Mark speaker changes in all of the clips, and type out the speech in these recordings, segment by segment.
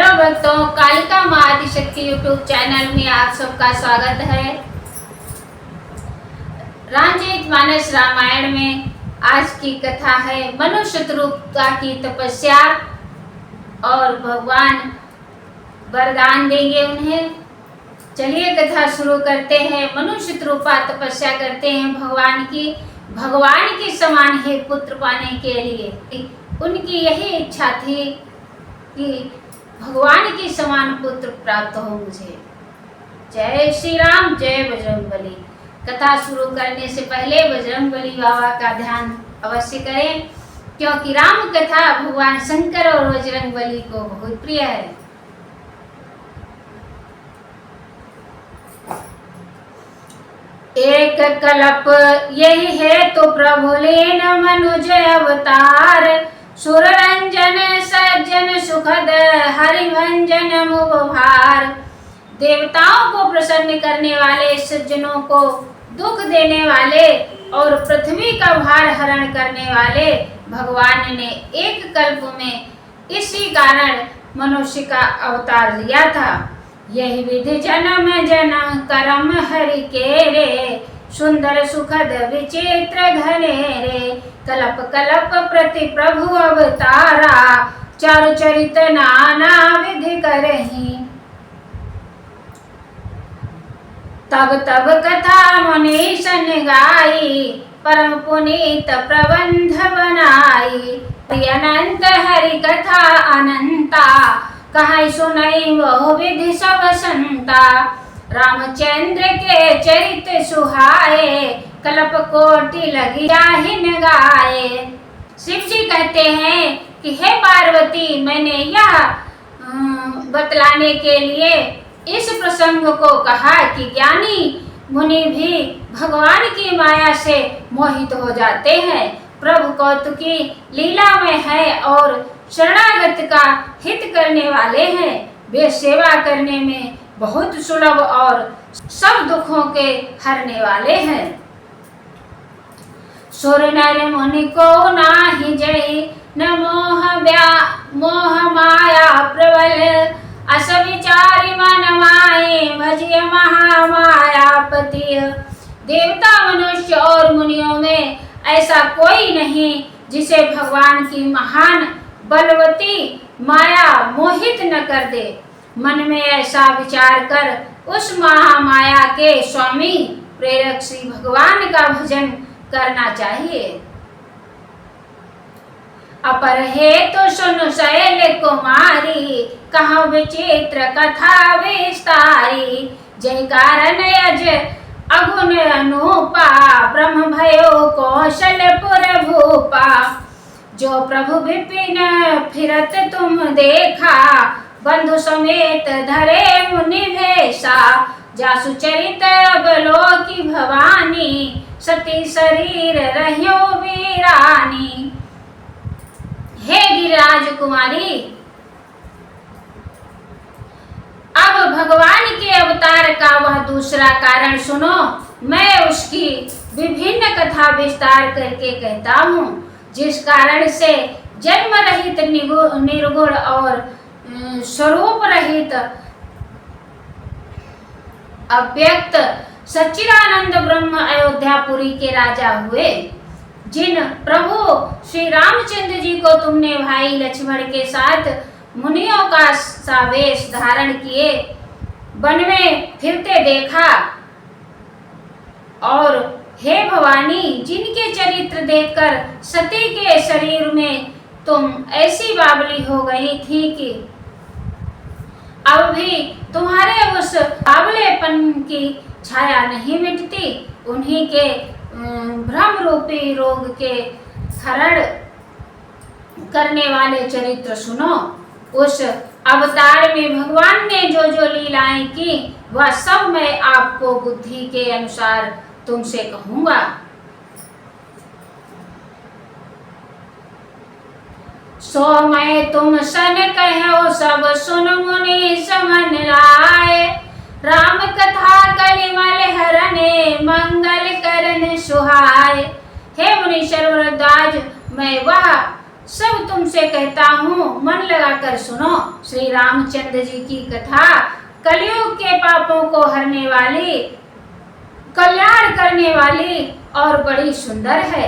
Speaker 1: Hello भक्तों, कालिका माँ Adishakti YouTube channel में आप सबका स्वागत है। रामचरितमानस रामायण में आज की कथा है मनु शत्रुघ्न की तपस्या और भगवान वरदान देंगे उन्हें। चलिए कथा शुरू करते हैं। मनु शत्रुघ्न तपस्या करते हैं भगवान के समान है पुत्र पाने के लिए। उनकी यही इच्छा थी कि भगवान के समान पुत्र प्राप्त हो मुझे। जय श्री राम, जय बजरंगबली। कथा शुरू करने से पहले बजरंगबली बाबा का ध्यान अवश्य करें, क्योंकि राम कथा भगवान शंकर और बजरंगबली को बहुत प्रिय है। एक कल्प यही है तो प्रभु लेन मनुज अवतार, सुर रंजन सज्जन सुखद हरिभंजन मुख भार। देवताओं को प्रसन्न करने वाले, सज्जनों को दुख देने वाले और पृथ्वी का भार हरण करने वाले भगवान ने एक कल्प में इसी कारण मनुष्य का अवतार लिया था। यही विधि जन्म जन्म कर्म हरि के रे, सुंदर सुखद विचित्र घने रे। कल्प कल्प प्रति प्रभु अवतारा, चारु चरित नाना विधि करहि। तब तब कथा मुनीशन गाई, परम पुनीत प्रबंध बनाई। अनंत हरि कथा अनंता, कहाई सुनई वह विधि सब संता। रामचंद्र के चरित्र सुहाए, कल्प कोटि लगी जाहिन गाए। शिव जी कहते हैं कि हे पार्वती, मैंने यह बतलाने के लिए इस प्रसंग को कहा कि ज्ञानी मुनि भी भगवान की माया से मोहित हो जाते हैं। प्रभु कौतुकी लीला में है और शरणागत का हित करने वाले हैं। वे सेवा करने में बहुत सुलभ और सब दुखों के हरने वाले हैं। सुर नर मुनि को नाही जय, न मोह माया प्रबल। अस विचारी मन माए, भजिय महामायापति। देवता मनुष्य और मुनियों में ऐसा कोई नहीं जिसे भगवान की महान बलवती माया मोहित न कर दे। मन में ऐसा विचार कर उस महामाया के स्वामी प्रेरक श्री भगवान का भजन करना चाहिए। अपर हे तो सुन शैल कुमारी, कहा विचित्र कथा विस्तारी। जय कारण अज अगुण अनुपा, ब्रह्म भयो कौशलपुर भूपा। जो प्रभु विपिन फिरत तुम देखा, बंधु समेत धरे मुनि भेषा। जासु चरित अवलोकी भवानी, सती शरीर रहियो वीरानी। हे गिरिराज कुमारी, अब भगवान के अवतार का वह दूसरा कारण सुनो। मैं उसकी विभिन्न कथा विस्तार करके कहता हूँ, जिस कारण से जन्म रहित निर्गुण और स्वरूप रहित अव्यक्त सच्चिदानंद ब्रह्म अयोध्यापुरी के राजा हुए। जिन प्रभु श्री रामचंद्र जी को तुमने भाई लक्ष्मण के साथ मुनियों का सावेश धारण किए वन में फिरते देखा, और हे भवानी, जिनके चरित्र देखकर सती के शरीर में तुम ऐसी बावली हो गई थी कि अब भी तुम्हारे उस बावलेपन की छाया नहीं मिटती। उन्हीं के भ्रम रूपी रोग के हरण करने वाले चरित्र सुनो। उस अवतार में भगवान ने जो जो लीलाएं की, वह सब मैं आपको बुद्धि के अनुसार तुमसे कहूंगा। सो मैं तुम सन कहो सब सुन मुनि समन लाए। राम कथा कलिमल हरने, मंगल करन सुहाए। हे मुनि सर्वराज, मैं वह सब तुमसे कहता हूँ, मन लगाकर सुनो। श्री रामचंद्र जी की कथा कलयुग के पापों को हरने वाली, कल्याण करने वाली और बड़ी सुंदर है।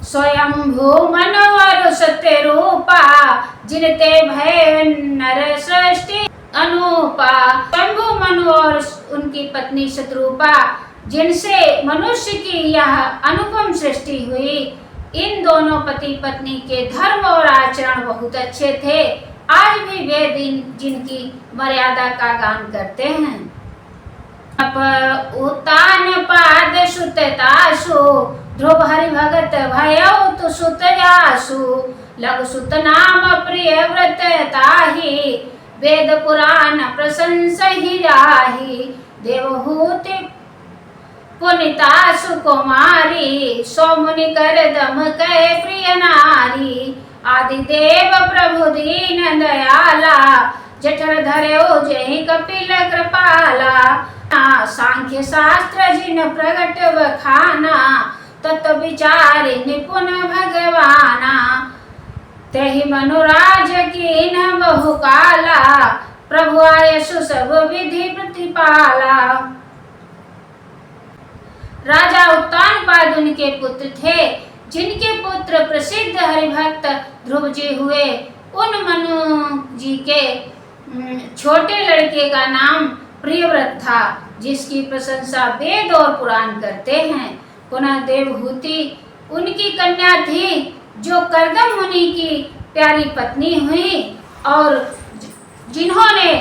Speaker 1: स्वयंभू मनोवर सत्य रूपा, जिनते भय नर सृष्टि अनूपा। स्वयंभू मनु और उनकी पत्नी शत्रुपा, जिनसे मनुष्य की यह अनुपम सृष्टि हुई, इन दोनों पति पत्नी के धर्म और आचरण बहुत अच्छे थे। आज भी वे दिन जिनकी मर्यादा का गान करते हैं। उत्तान पाद सुततासु, ध्रुव हरि भगत भयो तु सुत जासु। लघु सुत नाम प्रिय व्रत ताहि, वेद पुराण प्रशंस ही जाहि। देवहूति पुनिता सुकुमारी, सौ मुनि कर दम कै प्रिय नारी। आदिदेव प्रभु दीन दयाला, जठर धर्यो जहि कपिल कृपाला। सांख्य शास्त्र जिन प्रगट बखाना, तत्व विचार निपुण भगवाना। तेहि मनुराज कीन बहु काला, प्रभु आयसु सब विधि प्रतिपाला। राजा उत्तानपाद उनके पुत्र थे, जिनके पुत्र प्रसिद्ध हरिभक्त ध्रुव जी हुए। उन मनु जी के छोटे लड़के का नाम प्रियव्रत था, जिसकी प्रशंसा वेद और पुराण करते हैं। पुनः देवहूति उनकी कन्या थी, जो कर्दम मुनि की प्यारी पत्नी हुई और जिन्होंने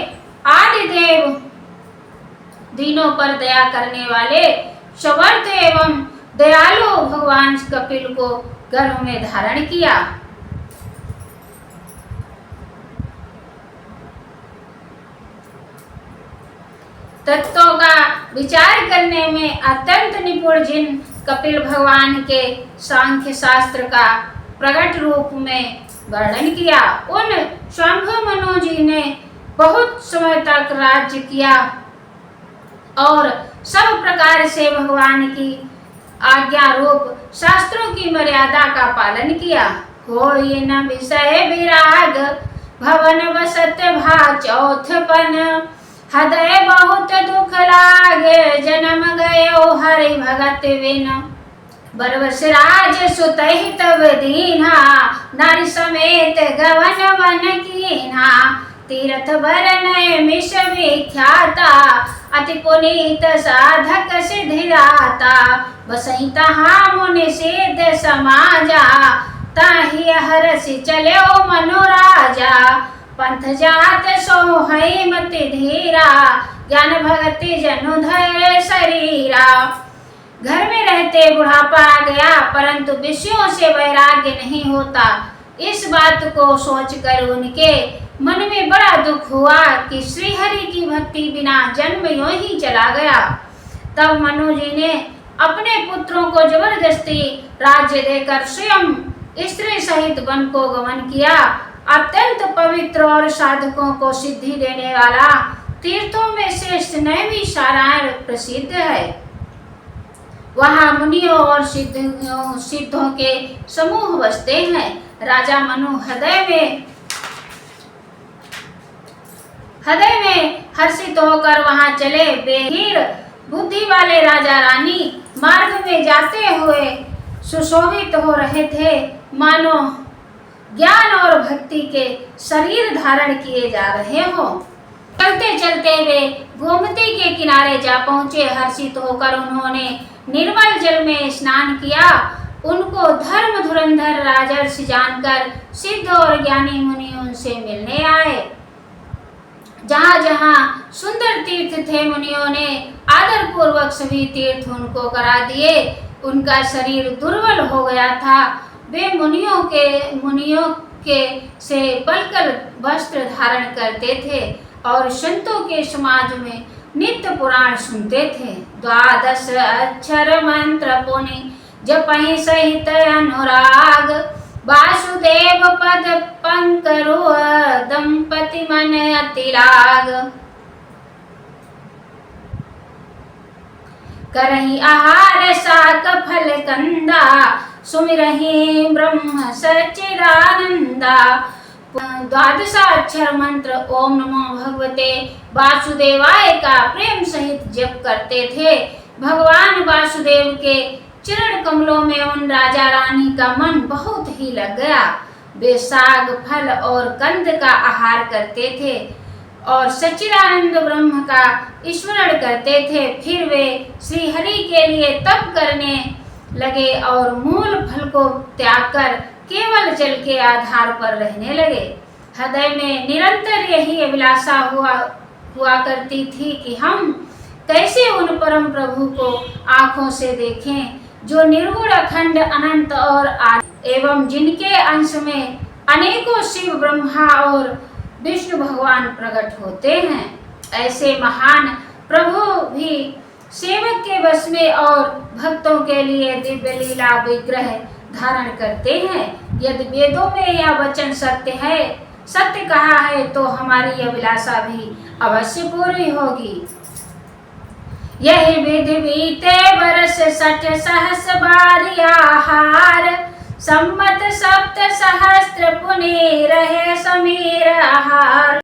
Speaker 1: आदिदेव दीनों पर दया करने वाले समर्थ एवं दयालु भगवान कपिल को गर्भ में धारण किया। तत्वों का विचार करने में अत्यंत निपुण जिन कपिल भगवान के सांख्य शास्त्र का प्रकट रूप में वर्णन किया, उन स्वयंभू मनु जी ने बहुत समय तक राज्य किया और सब प्रकार से भगवान की आज्ञा रूप शास्त्रों की मर्यादा का पालन किया। हो ये न विषय विराग, भवन बसत भा चौथपन। हृदय बहुत दुख लागे, जन्म गयो हरि भगत बिन। बरबस राज सुतहि तब दीन्हा, नारी समेत गवन वन कीन्हा। तीर्थ बरनय मिश विख्याता, अति पुनीत साधक सिद्धिदाता। बसहि तहाँ मुनि सिद्ध समाजा, ताहि हरसि चल्यो मनु राजा। पंथ जात सो है मति धीरा, ज्ञान भक्ति जनु धैर्य शरीरा। घर में रहते बुढ़ापा आ गया, परंतु विषयों से वैराग्य नहीं होता। इस बात को सोचकर उनके मन में बड़ा दुख हुआ कि श्री हरि की भक्ति बिना जन्म यूं ही चला गया। तब मनु जी ने अपने पुत्रों को जबरदस्ती राज्य देकर स्वयं स्त्री सहित वन को गमन किया। अत्यंत पवित्र और साधकों को सिद्धि देने वाला तीर्थों में श्रेष्ठ नैमिषारण्य प्रसिद्ध है। वहाँ मुनियों और सिद्धों के समूह बसते हैं। राजा मनु हृदय में हर्षित होकर वहां चले। बेहीर बुद्धि वाले राजा रानी मार्ग में जाते हुए सुशोभित हो रहे थे, मानो ज्ञान और भक्ति के शरीर धारण किए जा रहे हो। चलते चलते वे गोमती के किनारे जा पहुंचे। हर्षित होकर उन्होंने निर्मल जल में स्नान किया। उनको धर्म धुरंधर राजर्षि जानकर सिद्ध और ज्ञानी मुनि उनसे मिलने आए। जहाँ जहाँ सुंदर तीर्थ थे, मुनियों ने आदर पूर्वक सभी तीर्थ उनको करा दिए। उनका शरीर दुर्बल हो गया था। वे मुनियों के से बलकर वस्त्र धारण करते थे और संतों के समाज में नित्य पुराण सुनते थे। 12 अक्षर मंत्र पुनि जपहि सहित अनुराग। वासुदेव पद पंकरु दंपति मन अति लाग। करही आहार साक फल कंदा, सुमिरहि ब्रह्म सच्चिदानंदा। द्वादशाक्षर मंत्र ओम नमो भगवते वासुदेवाय का प्रेम सहित जप करते थे। भगवान वासुदेव के चरण कमलों में उन राजा रानी का मन बहुत ही लग गया। वे साग फल और कंद का आहार करते थे और सच्चिदानंद ब्रह्म का स्मरण करते थे। फिर वे श्री हरि के लिए तप करने लगे और मूल फल को त्याग कर केवल जल के आधार पर रहने लगे। हृदय में निरंतर यही अभिलाषा हुआ करती थी कि हम कैसे उन परम प्रभु को आंखों से देखें जो निर्गुण अखंड अनंत और आदि एवं जिनके अंश में अनेकों शिव ब्रह्मा और विष्णु भगवान प्रकट होते हैं। ऐसे महान प्रभु भी सेवक के बस में और भक्तों के लिए दिव्य लीला विग्रह धारण करते हैं। यदि वेदों में यह वचन सत्य कहा है तो हमारी अभिलाषा भी अवश्य पूरी होगी। यही विधि बीते वर्ष 60 सहस्र बारी आहार, सम्मत 7 सहस्त्र पुनि रहे समीर आहार।